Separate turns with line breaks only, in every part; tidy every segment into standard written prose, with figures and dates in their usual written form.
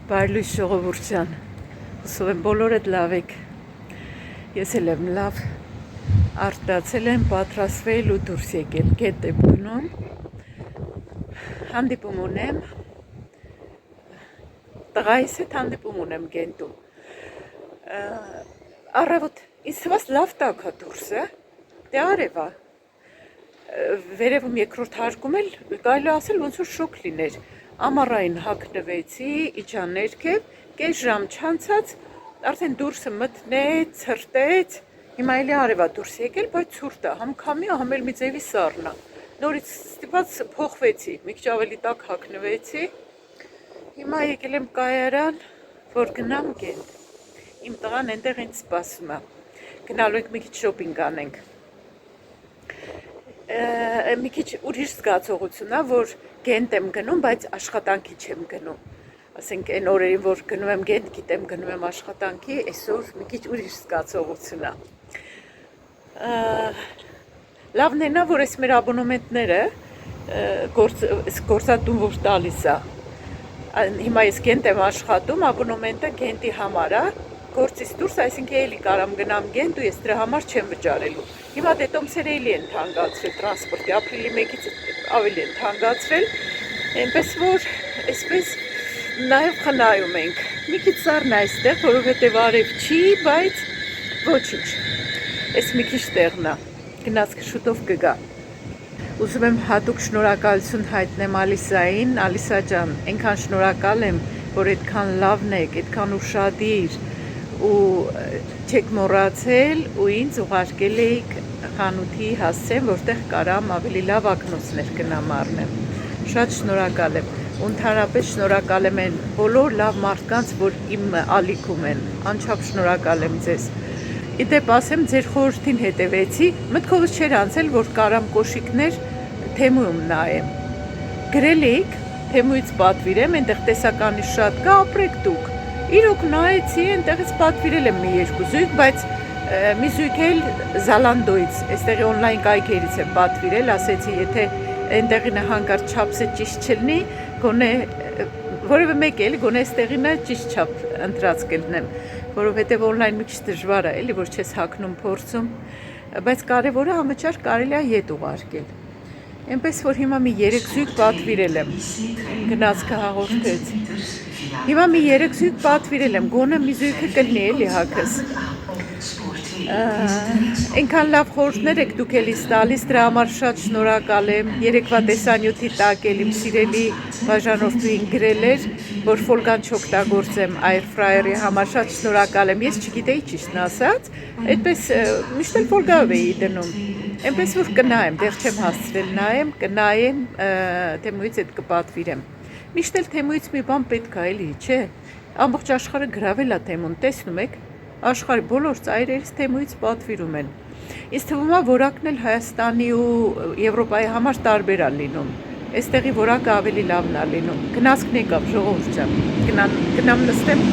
Բարլույս ժողովուրդյան, հուսով եմ բոլորդ լավ եք, ես էլ եմ լավ, արտացել եմ, պատրաստվել ու դուրս եկել, գետ եմ գնում, հանդիպում ունեմ, տղայիս հետ հանդիպում ունեմ գենտում, առավոտ, ինձ թվաց լավ տաք է դուրսը, դե արևա, վերևում երկրորդ հարկում էլ կարելի ասել ոնց որ շոկ լիներ, ամառային հագնվեցի, իջա ներքև, կես ժամ չանցած, արդեն դուրսը մտնեց, ցրտեց, հիմա էլի արևա դուրս եկել, բայց ցուրտ է, համ քամի է, համ էլ մի ձևի սառն է, նորից ստիպված փոխվեցի, մի քիչ ավելի տաք հագնվեցի, հիմա եկել եմ կայարան, որ գնամ գենտ, իմ տղան այնտեղ ինձ սպասում է, գնալու ենք մի քիչ շոփինգ անենք, մի քիչ ուրիշ զգացողություն է, որ գենտ եմ գնում, բայց աշխատանքի չեմ գնում, ասենք այն օրերին, որ գնում եմ գենտ, գիտեմ գնում եմ աշխատանքի, այսօր մի քիչ ուրիշ զգացողություն է, լավն էնա, որ այս մեր աբոնոմենտները գործատուն որ տալիս է, հիմա ես գենտ եմ աշխատում, աբոնոմենտը գենտի համար է, գործից դուրս, այսինքն էլի կարամ գնամ գենտ ու ես դրա համար չեմ վճարելու, հիմա դե տոմսերը էլի են թանկացրել, տրանսպորտի ապրիլի 1-ից ավելի են թանկացրել, այնպես որ այսպես նաև խնայում ենք, մի քիչ սառն է այստեղ, որովհետև արև չի, բայց ոչինչ, այս մի քիչ տեղն է, գնացքը շուտով կգա, ուզում եմ հատուկ շնորհակալություն հայտնեմ Ալիսային, Ալիսա ջան, այնքան շնորհակալ եմ, որ այդքան լավն եք, այդքան ուշադիր ու չեք մոռացել ու ինձ ուղարկել էիք խանութի հասցեմ, որտեղ կարամ ավելի լավ ակնոցներ գնամ առնեմ, շատ շնորհակալ եմ, ու ընդհանրապես շնորհակալ եմ այն բոլոր լավ մարդկանց, որ իմ ալիքում են, անչափ շնորհակալ եմ ձեզ, իդեպ ասեմ ձեր խորհրդին հետևեցի, մտքովս չէր անցել, որ կարամ կոշիկներ Թեմուում նայեմ, գրել էիք, Թեմուից պատվիրեմ, այնտեղ տեսականի շատ կա, ապրեք դուք, իրոք նայեցի, այնտեղից պատվիրել եմ մի երկու զույգ, բայց մի զույգ էլ Զալանդոից, այստեղի օնլայն կայքերից եմ պատվիրել, ասեցի, եթե այնտեղինը հանկարծ չափսը ճիշտ չլինի, գոնե որևէ մեկ էլ գոնե այստեղինը ճիշտ չափ ընտրած կլինեմ, որովհետև օնլայն մի քիչ դժվար է, էլի որ չես հագնում փորձում, բայց կարևորը համաչար կարելի է ետ ուղարկել, այնպես որ հիմա մի 3 զույգ պատվիրել եմ, գնացքը հաղորդեց, հիմա մի 3 զույգ պատվիրել եմ, գոնե մի զույգը կլինի էլի հագս, այնքան լավ խորհուրդներ եք դուք էլիս տալիս, դրա համար շատ շնորհակալ եմ, երեկվա տեսանյութի տակ էլ իմ սիրելի բաժանորդուին գրել էր, որ ֆոլգան չօգտագործեմ air fryer-ի համար, շատ շնորհակալ եմ, ես չգիտեի ճիշտն ասած, այդպես միշտ էլ ֆոլգայով էի դնում, այնպես որ կնայեմ, դեռ չեմ հասցրել նայեմ, կնայեմ, Թեմուից հետ կպատվիրեմ, միշտ էլ Թեմուից մի բան պետք է էլի, չէ, ամբողջ աշխարհը գրավել է Թեմուն, տեսնում եք, աշխարհի բոլոր ծայրերից Թեմուից պատվիրում են, ինձ թվում է որակն էլ Հայաստանի ու Եվրոպայի համար տարբեր է լինում, այստեղի որակը ավելի լավն է լինում, գնացքն եկավ ժողովուրդ ջան, գնամ նստեմ,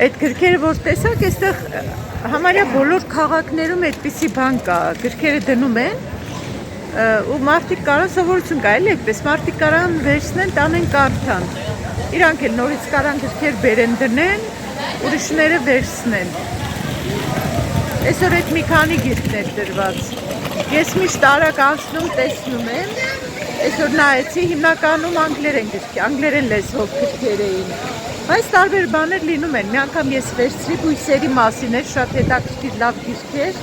Այդ գրքերը որ տեսակ, այստեղ համարյա բոլոր քաղաքներում այդպիսի բան կա, գրքերը դնում են ու մարդիկ կարան սովորություն կա, էլի այդպես մարդիկ կարան վերցնեն, տանեն կարդան։ Իրանք էլ նորից կարան գրքեր բերեն դնեն, ուրիշները վերցնեն։ Այսօր այդ մի քանի գիրքներ դրված։ Ես միշտ արագ անցնում տեսնում եմ, այսօր նայեցի հիմնականում անգլերեն լեզվով գրքեր էին։ Բայց տարբեր բաներ լինում են, մի անգամ ես վերցրի բույսերի մասին էր, շատ հետաքրքիր լավ գիրքեր,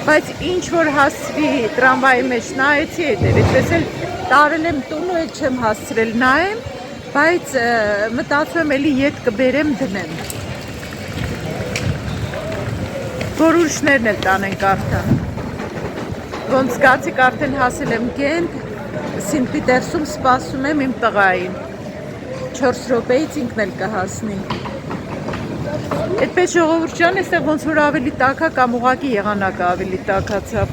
բայց ինչ որ հասցրի տրամվայի մեջ նայեցի էդեր, այդպես էլ տարել եմ տուն ու էլ չեմ հասցրել նայեմ, բայց մտածում եմ էլի ետ կբերեմ դնեմ, որ ուրիշներն էլ տանեն կարդան։ Ոնց զգացիք արդեն հասել եմ Գենտ, Սինտ Պիտերսում սպասում եմ իմ տղային, 4 րոպեից ինքն էլ կհասնի։ Այդպես ժողովուրդ ջան, այստեղ ոնց որ ավելի տաքա կամ ուղղակի եղանակը ավելի տաքացավ։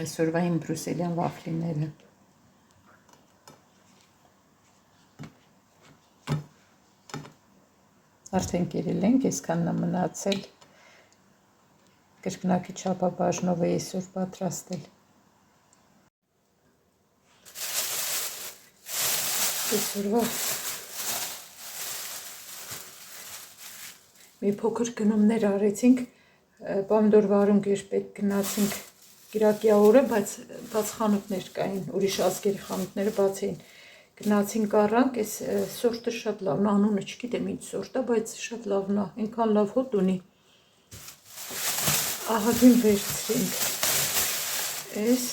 Այսօրվա իմ բրուսելյան վաֆլիները։ Արդեն կերել ենք, այսքանն մնացել։ Կրկնակի չափաբաժնով է այսօր պատրաստել։ Այսօրվա մի փոքր գնումներ արեցինք, պամդոր վարունգ էր պետք գնացինք կիրակյա օրը, բայց բաց խանութներ կային, ուրիշ ազգերի խանութները բաց էին։ Գնացինք առանք, այս սորտը շատ լավն է, անունը չգիտեմ ինչ սորտ է, բայց շատ լավն է, այնքան լավ հոտ ունի։ Ահագին վերցրինք, այս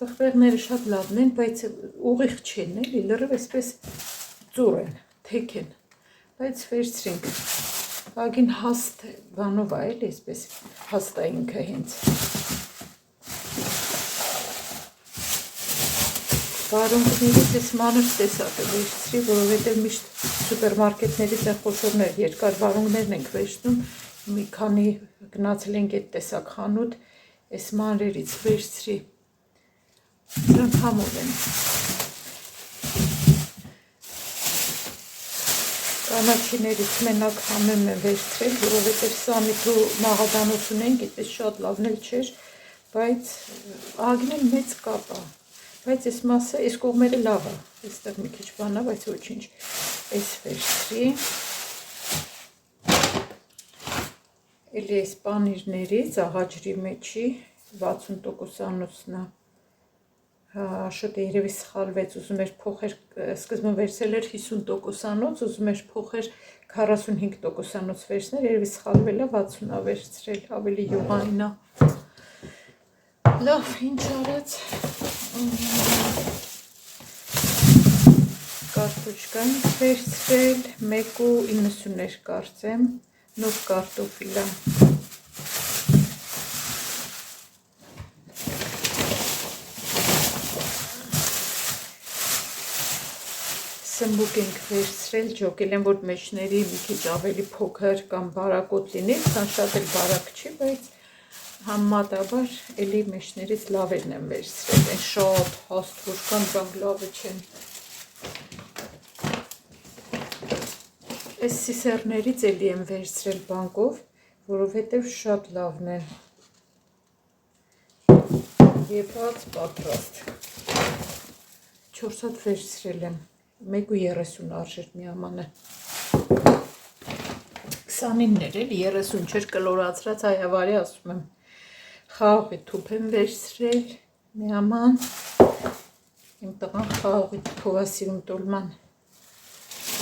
պղպեղները շատ լավն են, բայց ուղիղ չեն, էլի լրիվ այսպես ծուռ են, թեք են, բայց վերցրինք, ահագին հաստ բանով է, էլի այսպես հաստ է ինքը հենց։ Վարունգներից այս մանր տեսակը վերցրի, որովհետև միշտ սուպերմարկետներից են խոշորներ, երկար վարունգներն ենք վերցնում, մի քանի գնացել ենք այդ տեսակ խանութ, այս մանրերից վերցրի, դրանք համով են։ Կանաչիներից մենակ համեմ եմ վերցրել, որովհետև սամիթու մաղադանոց ունենք, այդպես շատ լավն էլ չէր, բայց ահագին էլ մեծ կապ է։ Բայց այս մասը, այս կողմերը լավ է, այստեղ մի քիչ բան է, բայց ոչինչ, այս վերցրի, էլի այս պանիրներից, աղաջրի մեջի, 60%-անոցն է, Աշոտը երևի սխալվեց, ուզում էր փոխեր, սկզբում վերցել էր 50%-անոց, ուզում էր փոխեր 45%-անոց վերցնել, երևի սխալվել է, 60-ա վերցրել, ավելի յուղային է։ Լավ, ինչ արեց, կարտոչկան վերցրել, 1.90 կարծեմ, նոր կարտոֆիլ է։ Սմբուկ ենք վերցրել, ջոկել եմ, որ մեջների մի քիչ ավելի փոքր կամ բարակոտ լինի, քան շատ էլ բարակ չի, բայց համեմատաբար էլի մեջներից լավերն եմ վերցրել, են շատ հաստ, որքան բան լավը չեն։ Այս սիսերներից էլի եմ վերցրել բանկով, որովհետև շատ լավն են։ Եփած պատրաստ։ 4 հատ վերցրել եմ, 1.30 արժեր միամանը։ 29-ներ էլի, 30 չէր կլորացրած հայավարի ասում եմ։ Խաղողի թուփ եմ վերցրել, միաման, իմ տղան խաղողի թուփով է սիրում տոլման,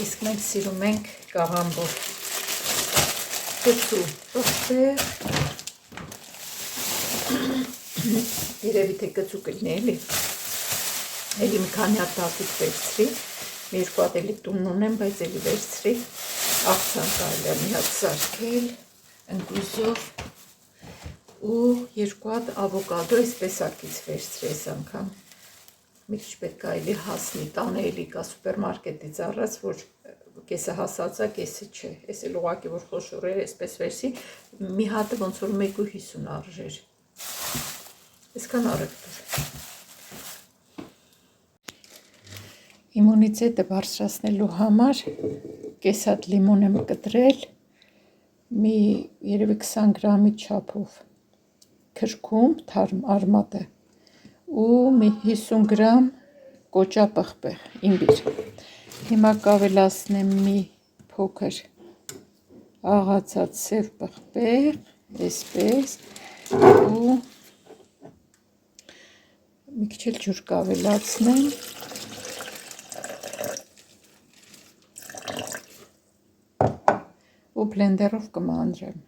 իսկ մենք սիրում ենք կաղամբով, կծու, պղպեղ, երևի թե կծու կլինի էլի, էլի մի քանի հատ տատուկ վերցրի, մի երկու հատ էլի տունն ունեմ, բայց էլի վերցրի, աղցան կարելի է մի հատ սարքել, ընկույզով, ու 2 հատ ավոկադո այսպես արկից վերցրի այս անգամ, մի քիչ պետք է էլի հասնի, տանը էլի կա սուպերմարկետից առած, որ կեսը հասած է, կեսը չէ, այս էլ ուղղակի որ խոշոր էր, այսպես վերցի, մի հատը ոնց որ 1.50 արժեր, Այսքան առևտուր։ Իմունիտետը բարձրացնելու համար կես հատ լիմոն եմ կտրել, մի երևի 20 գրամի չափով քրքում թարմ արմատը ու մի 50 գրամ կոճա պղպեղ, իմբիր։ Հիմա կավելացնեմ մի փոքր աղացած սև պղպեղ, այսպես, ու մի քիչ էլ ջուր կավելացնեմ։ Ու բլենդերով կմանրեմ։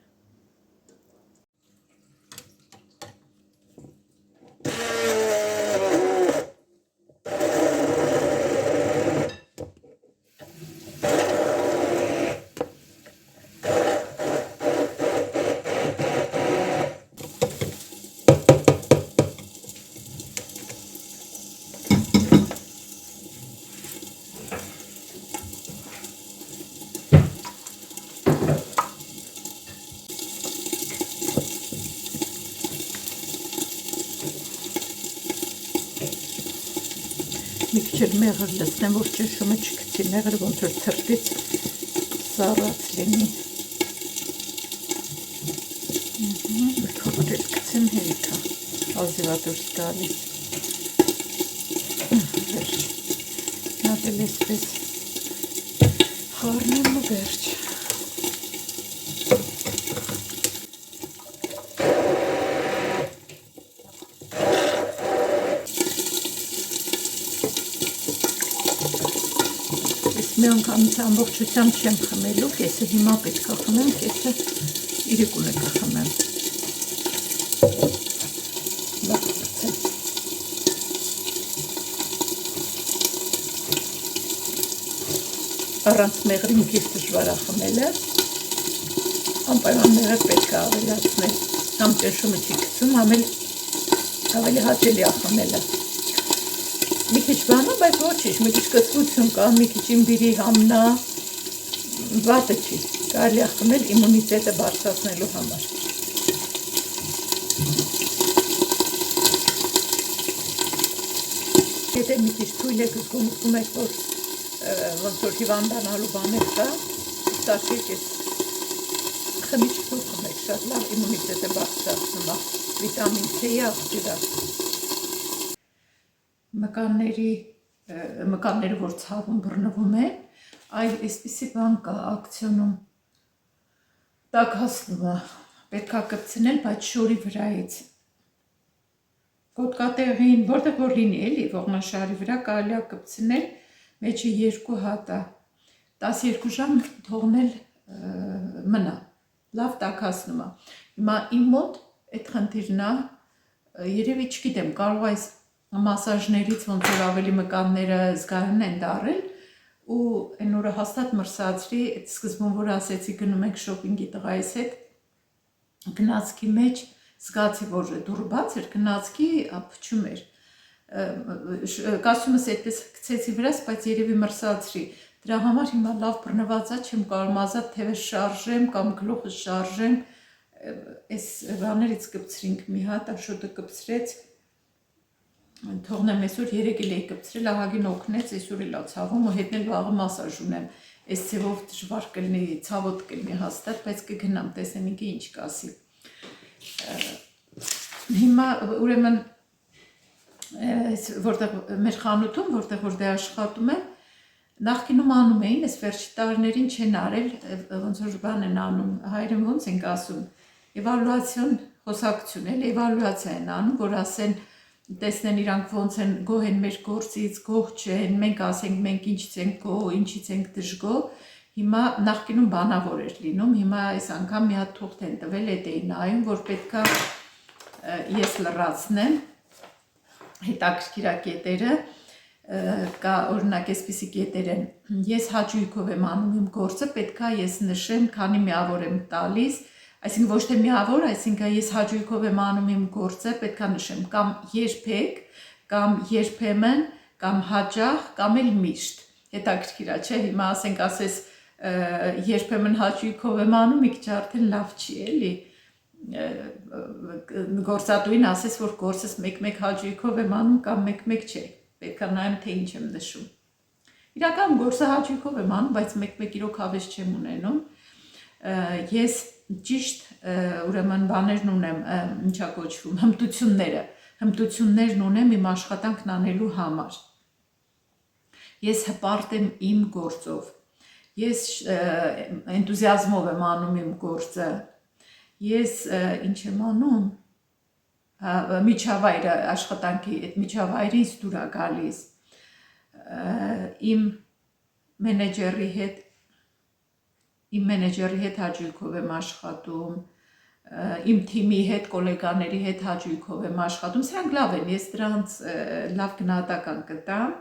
Մի քիչ էլ մեղր լցնեմ, որ ճնշումը չգցի, մեղրը ոնց որ թրտից սառած լինի։ Մի փոքր էլ գցեմ հերիքա, ազիվա դուրս գալիս։ Վերջ, նատ էլ այսպես խառնեմ ու վերջ։ Մի անգամից ամբողջությամբ չեմ խմելու, կեսը հիմա պետք է խմեմ, կեսը իրիկուն է կխմեմ։ Լավ խմեմ։ Առանց մեղրի մի քիչ դժվար է խմելը, անպայման մեղր պետք է ավելացնել, համ ճնշումը չի գցում, համ էլ ավելի հաճելի է խմելը։ Մի քիչ բանա, բայց ոչինչ, մի քիչ կծկություն կա, մի քիչ իմբիրի համնա, վատը չի, կարելի է խմել իմունիտետը բարձրացնելու համար։ Եթե մի քիչ թույլ եք զգում եք, որ ոնց որ հիվանդանալու բաներ կա, ստացեք այս խմիչքով խմեք, շատ լավ իմունիտետը բարձրացնում է, վիտամին C-ի աղբյուր է։ Մկանները, որ ցավում բռնվում են, այլ այսպիսի բան կա ակցիոնում, տաքացնում է, պետք է կպցնել, բայց շորի վրայից, գոտկատեղին, որտեղ որ լինի էլի, ողնաշարի վրա կարելի է կպցնել, մեջը 2 հատ է, 12 ժամ թողնել մնա, լավ տաքացնում է։ Հիմա իմ մոտ այդ խնդիրն է, երևի չգիտեմ, կարող այս մասաժներից ոնց որ ավելի մկանները զգայուն են դարել ու այն օրը հաստատ մրսացրի, այդ սկզբում որ ասեցի գնում ենք շոփինգի տղայիս հետ, գնացքի մեջ զգացի, որ դուռը բաց էր, գնացքի փչում էր, կասումս այդպես գցեցի վրաս, բայց երևի մրսացրի, դրա համար հիմա լավ բռնված է, չեմ կարող ազատ թևը շարժեմ կամ գլուխը շարժեմ, այս բաներից կպցրինք մի հատ, Աշոտը կպցրեց, թողնեմ այսօր 3 էլ էի կպցրել, ահագին օգնեց, այսօր էլ ցավում ու հետն էլ վաղը մասաժ ունեմ, այս ձևով դժվար կլինի, ցավոտ կլինի հաստատ, բայց կգնամ, տեսնեմ ինքը ինչ կասի։ Հիմա ուրեմն որտեղ մեր խանութում, որտեղ որ դե աշխատում եմ, նախկինում անում էին, այս վերջի տարիներին չեն արել, ոնց որ բան են անում, հայերեն ոնց ենք ասում, էվալուացիոն խոսակցություն, էլ էվալուացիա են անում, որ ասեն տեսնեն իրանք ոնց են գոհ են մեր գործից, գոհ չեն, մենք ասենք մենք ինչից ենք գոհ, ինչից ենք դժգոհ, հիմա նախկինում բանավոր էր լինում, հիմա այս անգամ մի հատ թուղթ են տվել, էդ էի նայում, որ պետքա ես լրացնեմ հետաքրքիր կետերը, կա օրինակ այսպիսի կետեր են, ես հաճույքով եմ անում իմ գործը, պետքա ես նշեմ, քանի միավոր եմ տալիս, այսինքն ոչ թե միավոր, այսինքն ես հաճույքով եմ անում իմ գործը, պետքա նշեմ կամ երբեք, կամ երբեմն, կամ հաճախ, կամ էլ միշտ, հետաքրքիր է, չէ, հիմա ասես երբեմն հաճույքով եմ անում, մի քիչ արդեն լավ չի, էլի, գործատուին ասես, որ գործս մեկ-մեկ հաճույքով եմ անում կամ մեկ-մեկ չէ, պետք է նայեմ, թե ինչ եմ նշում։ Իրական գործը հաճույքով եմ անում, բայց մեկ-մեկ իրոք հավես չեմ ունենում։ Ես ճիշտ ուրեմն բաներն ունեմ, ինչա կոչվում, հմտություններն ունեմ իմ աշխատանքն անելու համար։ Ես հպարտ եմ իմ գործով, ես էնտուզիազմով եմ անում իմ գործը, ես ինչ եմ անում, միջավայրը աշխատանքի, այդ միջավայրը ինձ դուր է գալիս, իմ մենեջերի հետ հաճույքով եմ աշխատում, իմ թիմի հետ, կոլեգաների հետ հաճույքով եմ աշխատում, սրանք լավ են, ես դրանց լավ գնահատական կտամ,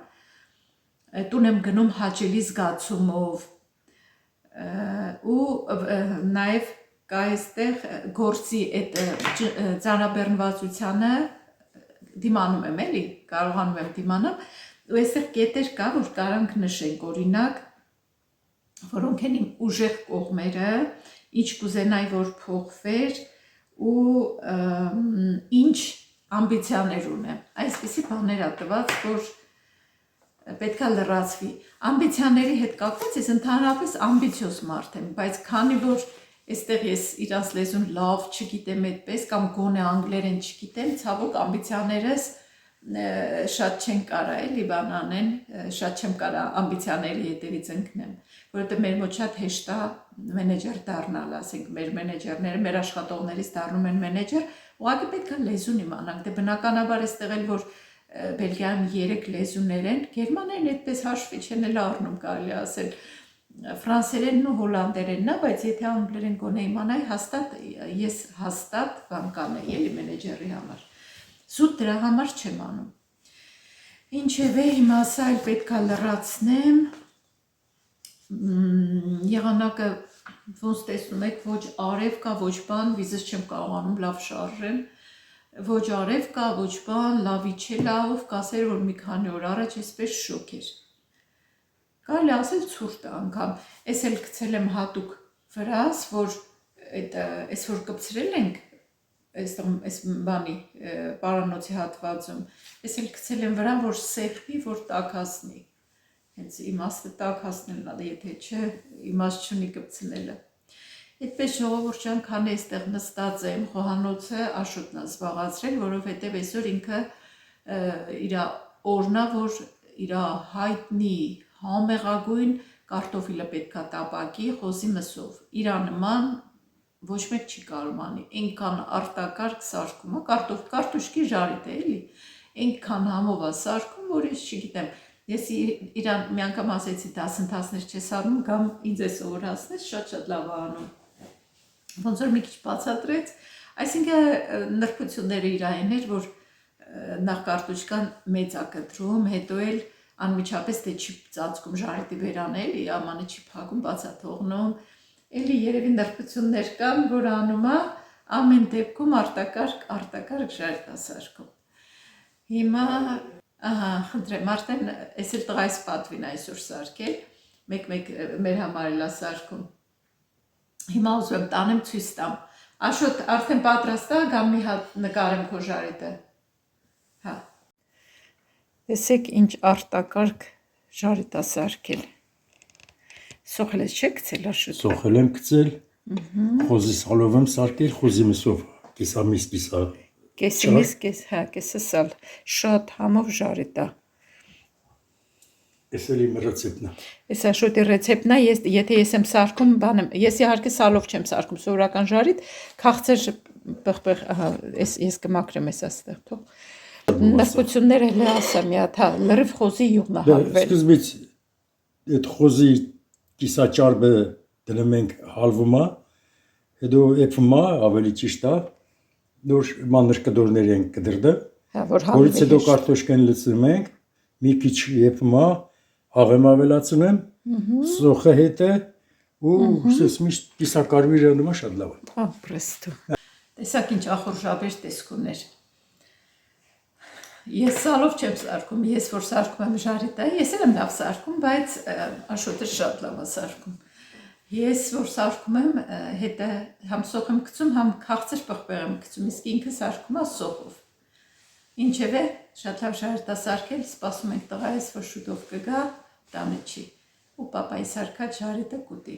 տուն եմ գնում հաճելի զգացումով ու նաև կա այստեղ գործի այդ ծանրաբեռնվածությանը դիմանում եմ, էլի, կարողանում եմ դիմանալ, ու այստեղ կետեր կա, որ կարանք նշենք, օրինակ, որոնք են իմ ուժեղ կողմերը, ինչ կուզենայի, որ փոխվեր ու ինչ ամբիցիաներ ունեմ։ Այսպիսի բաներ ա տված, որ պետք է լրացվի։ Ամբիցիաների հետ կապված ես ընդհանրապես ամբիցիոզ մարդ եմ, բայց քանի որ այստեղ ես իրանց լեզուն լավ չգիտեմ այդպես կամ գոնե անգլերեն չգիտեմ, ցավոք ամբիցիաներս շատ չեն կարա էլի բան անեն, շատ չեմ կարա ամբիցիաների հետևից ընկնեմ, որովհետև մեր մոտ շատ հեշտ է մենեջեր դառնալ, ասենք մեր մենեջերները, մեր աշխատողներից դառնում են մենեջեր, ուղղակի պետք է լեզուն իմանանք, դե բնականաբար այստեղ էլ որ Բելգիայում 3 լեզուներ են, գերմաներեն այդպես հաշվի չեն էլ առնում, կարելի ասել, ֆրանսերենն ու հոլանդերենն է, բայց եթե անգլերեն գոնե իմանայի, ես հաստատ բան կանեի էլի մենեջերի համար։ Զուտ դրա համար չեմ անում։ Ինչևէ, հիմա սա էլ պետք է լրացնեմ, եղանակը ոնց տեսնում եք, ոչ արև կա, ոչ բան, վիզս չեմ կարողանում լավ շարժեմ, ոչ արև կա, ոչ բան, լավի չէ լավով, կասեր, որ մի քանի օր առաջ այսպես շոկ էր։ Կարելի ասել ցուրտ է անգամ, ես էլ գցել եմ հատուկ վրաս, որ այս որ կպցրել ենք, այս բանի պարանոցի հատվածում, ես էլ գցել եմ վրան, որ սեղմի, որ տաքացնի, հենց իմաստը տաքացնելն է, եթե չէ, իմաստ չունի կպցնելը։ Այդպես ժողովուրդ ջան, քանի այստեղ նստած եմ, խոհանոցը Աշոտն է զբաղացրել, որովհետև այսօր ինքը իր օրն է, որ իր հայտնի համեղագույն կարտոֆիլը պետք է տապակի խոզի մսով։ Իր նման ոչ մեկ չի կարող անի, այնքան արտակարգ սարքում է, կարտոշկի ժարիտ է, էլի, այնքան համով է սարքում, որ ես չգիտեմ, ես իրան մի անգամ ասեցի դասընթացներ չես անում, կամ ինձ է սովորացնես, շատ լավ է անում։ Ոնց որ մի քիչ բացատրեց, այսինքն նրբությունները իրային էր, որ նախ կարտոշկան մեծ է կտրում, հետո էլ անմիջապես թե չի ծածկում ժարիտի բերան, էլի, ամանը չի փակում, բաց է թողնում, էլի երևի նրբություններ կան, որ անում է, ամեն դեպքում արտակարգ ժարիտ է սարքում։ Հիմա, խնդրեմ, արդեն ես էլ տղայիս պատվին այսօր սարքել, մեկ-մեկ մեր համար էլ է սարքում։ Հիմա ուզում եմ տանեմ ցույց տամ։ Աշոտ, արդեն պատրաստ է, կամ մի հատ նկարեմ քո ժարիտը։ Հա։ Տեսեք ինչ արտակարգ ժարիտ է սարքել։ Սոխել ես չէ՞ գցել Աշոտ։
Սոխել եմ գցել։ Խոզի սալով եմ սարքել, խոզի մսով կեսամիս կեսա։
Կեսիմիս կես, հա, կեսը սալ։ Շատ համով ժարիտ է։
Ես էլ իմ ռեցեպտն է։
Ես Աշոտի ռեցեպտն է, եթե ես եմ սարքում, բան եմ, ես իհարկե սալով չեմ սարքում, սովորական ժարիտ, քաղցր պղպեղ, ահա, ես կմաքրեմ ես այստեղ, թող։ Նրբությունները հենց ասեմ, մի հատ, հա, լրիվ խոզի յուղն է հալվել։
Սկզբից այդ խոզի կիսաճարբը դնում ենք հալվում է, հետո եփում է, ավելի ճիշտ է, նոր մանր կդորներ ենք կդրդը, որից հետո կարտոշկան լցնում ենք, մի քիչ եփում է, աղեմ ավելացնում, սոխը հետ է ու սես միշտ կիսակարվի իրանում է շատ լավ է։
Հա, պրեստո։ Տեսակ ինչ ախորժաբեր տեսք ուներ։ Ես սալով չեմ սարքում, ես որ սարքում եմ ժարիտը, ես էլ եմ լավ սարքում, բայց Աշոտը շատ լավ է սարքում։ Ես որ սարքում եմ, հետը համ սոխ եմ գցում, համ քաղցր պղպեղ եմ գցում, իսկ ինքը սարքում է սոխով։ Ինչևէ, շատ լավ շարժ սարքել, սպասում ենք տղայիս, որ շուտով կգա, տանը չի։ Ու պապայի սարքած շարիտը կուտի։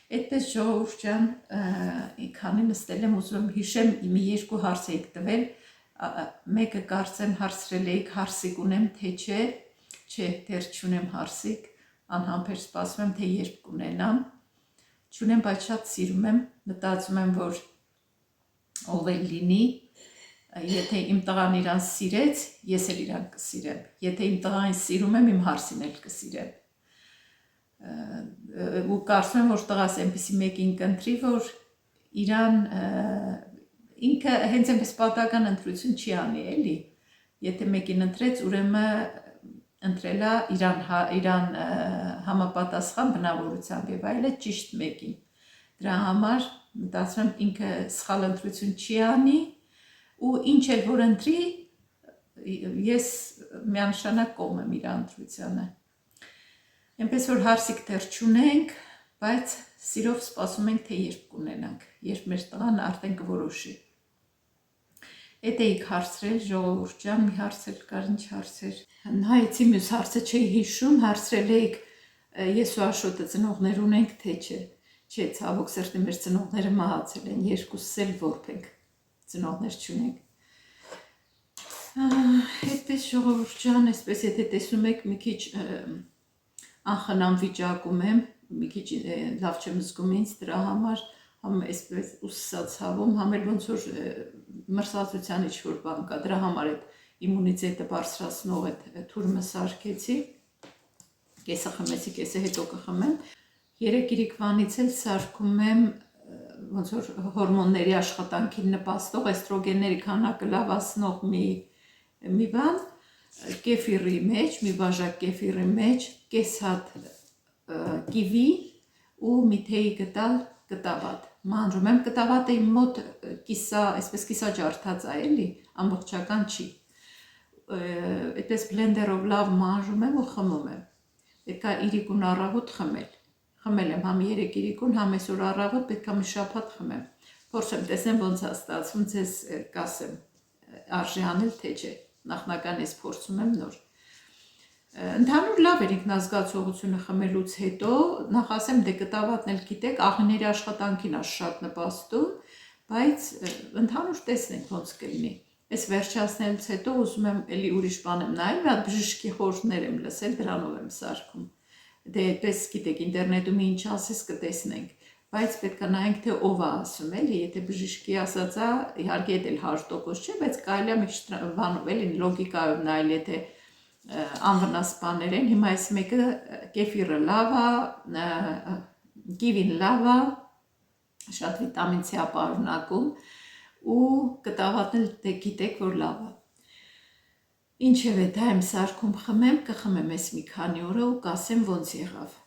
Այդպես ժողովուրդ ջան, քանի նստել եմ, ուզում եմ հիշեմ, մի երկու հարց եք տվել, մեկը կարծեմ հարցրել եք, հարսիկ ունեմ, թե չէ, դեռ չունեմ հարսիկ, անհամբեր սպասում եմ, թե երբ կունենամ, չունեմ, բայց շատ սիրում եմ, մտածում եմ, որ ով էլ լինի, եթե իմ տղան իրան սիրեց, ես էլ իրան կսիրեմ, եթե իմ տղան սիրում եմ, իմ հարսին էլ կսիրեմ, ու կարծում եմ, որ տղաս այնպիսի մեկին կընտրի, որ իրան ինքը հենց այնպես պատական ընտրություն չի անի, էլի, եթե մեկին ընտրեց, ուրեմն ընտրելա իրան համապատասխան բնավորությամբ եւ այլը ճիշտ մեկին։ Դրա համար մտածում եմ ինքը սխալ ընտրություն չի անի ու ինչ էլ որ ընտրի, ես միանշանակ կողմ եմ իր ընտրությանը։ Այնպես որ հարսիկ դեռ չունենք, բայց սիրով սպասում ենք, թե երբ կունենանք, երբ մեր տղան արդեն կորոշի։ Էդ էիք հարցրել ժողովուրդ ջան, մի հարցել կար, ինչ հարցեր։ Նայեցի մյուս հարցը չէի հիշում, հարցրել էիք ես ու Աշոտը ծնողներ ունենք, թե չէ։ Չէ, ցավոք սրտի մեր ծնողները մահացել են, երկուսս էլ որբ ենք, ծնողներ չունենք։ Այդպես ժողովուրդ ջան, այսպես եթե տեսնում եք մի քիչ անխնամ վիճակում եմ, մի քիչ լավ չեմ զգում ինձ, դրա համար համ այսպես ուսացավում, համ էլ ոնց որ մրսածության ինչ-որ բան կա, դրա համար այդ իմունիտետը բարձրացնող այդ թուրմը սարքեցի, կեսը խմեցի, կեսը հետո կխմեմ, 3 իրիկվանից էլ սարքում եմ ոնց որ հորմոնների աշխատանքին նպաստող էստրոգենների քանակը լավացնող մի բան, կեֆիրի մեջ, մի բաժակ կեֆիրի մեջ, կես հատ կիվի ու մի թեյի գտալ կտավատ, մանրում եմ, կտավատը իմ մոտ այսպես կիսաջարդած է, էլի, ամբողջական չի, այդպես բլենդերով լավ մանրում եմ ու խմում եմ, պետք է իրիկուն առավոտ խմել եմ համ 3 իրիկուն, համ այսօր առավոտ պետք է մի շաբաթ խմեմ, փորձեմ տեսնեմ ոնց է ստացվում, ձեզ կասեմ, արժի անել թե չէ, նախնական ես փորձում եմ նոր։ Ընդհանուր լավ էր ինքնազգացողությունը խմելուց հետո, նախ ասեմ դե կտավատն էլ գիտեք, աղիների աշխատանքին է շատ նպաստում, բայց ընդհանուր տեսնենք ոնց կլինի։ Այս վերջացնելուց հետո ուզում եմ էլի ուրիշ բան եմ նայել, մի հատ բժշկի խորհուրդներ եմ լսել, դրանով եմ սարքում։ Դե այդպես գիտեք, ինտերնետում ինչ ասես կտեսնենք, բայց պետք է նայենք թե ով է ասում, էլի, եթե բժշկի ասածա, իհարկե դա էլ 100% չէ, բայց կարելի է մի բանով էլի լոգիկայով նայել, եթե անվնաս բաներ են, հիմա այս մեկը կեֆիրը լավ է, կիվին լավ է, շատ վիտամին C է պարունակում ու կտավատն էլ դե գիտեք, որ լավ է։ Ինչևէ, դա եմ սարքում խմեմ, կխմեմ այս մի քանի օրը ու կասեմ ոնց եղավ։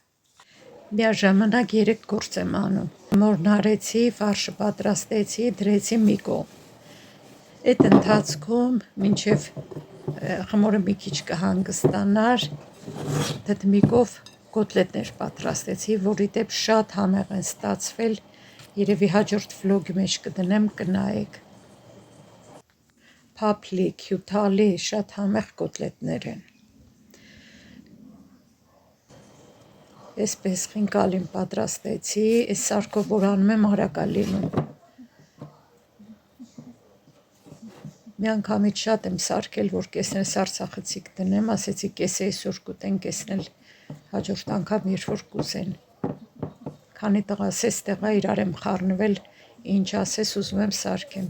Միաժամանակ 3 գործ եմ անում։ Մորն արեցի, ֆարշը պատրաստեցի, դրեցի մի կողմ։ Այդ ընթացքում մինչև խմորը մի քիչ կհանգստանար, թթմիկով կոտլետներ պատրաստեցի, որի դեպ շատ համեղ են ստացվել, երևի հաջորդ վլոգի մեջ կդնեմ, կնայեք։ Փափլիկ, հյութալի, շատ համեղ կոտլետներ են։ Այսպես խինկալին պատրաստեցի, այս սարքով որ անում եմ արագ է լինում։ Մի անգամից շատ եմ սարքել, որ կեսն էլ սարսախցիկ դնեմ, ասեցի կեսը այսօր կուտեն, կեսն էլ հաջորդ անգամ երբ որ կուզեն։ Քանի տղաս էստեղ է, իրար եմ խառնվել, ինչ ասես ուզում եմ սարքեմ։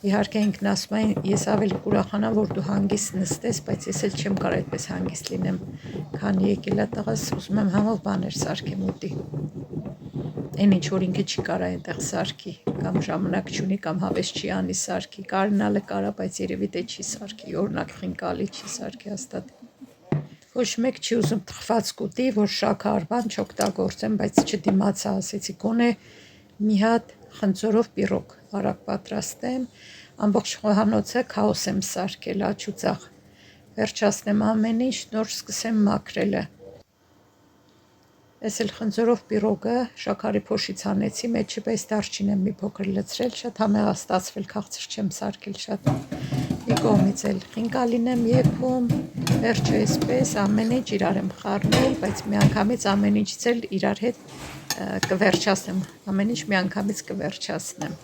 Իհարկե ինքն ասում է, ես ավելի կուրախանամ, որ դու հանգիստ նստես, բայց ես էլ չեմ կարող այդպես հանգիստ լինեմ, քանի եկել է տղաս, ուզում եմ համով բաներ սարքեմ ուտի։ Այն ինչ որ ինքը չի կարող այնտեղ սարքի, կամ ժամանակ չունի, կամ հավես չի անի սարքի, կարնալը կարա, բայց երևի դե չի սարքի, օրինակ խինկալի չի սարքի հաստատ։ Ոչ մեկ չի ուզում թխված կուտի, որ շաքար բան չօգտագործեմ, բայց չդիմացա, ասեցի գոնե մի հատ խնձորով պիրոգ արագ պատրաստեմ, ամբողջ խոհանոցը քաոս եմ սարքել, աջ ու ձախ, վերջացնեմ ամեն ինչ, նոր սկսեմ մաքրելը։ Ես էլ խնձորով պիրոգը շաքարի փոշից անեցի, մեջը պես դարչին եմ մի փոքր լցրել, շատ համեղա ստացվել, քաղցր չեմ սարքել շատ։ Մի կողմից էլ խինկալին եմ եփում, վերջը էսպես ամեն ինչ իրար եմ խառնել, բայց միանգամից ամեն ինչից էլ իրար հետ կվերջացնեմ, ամեն ինչ միանգամից կվերջացնեմ։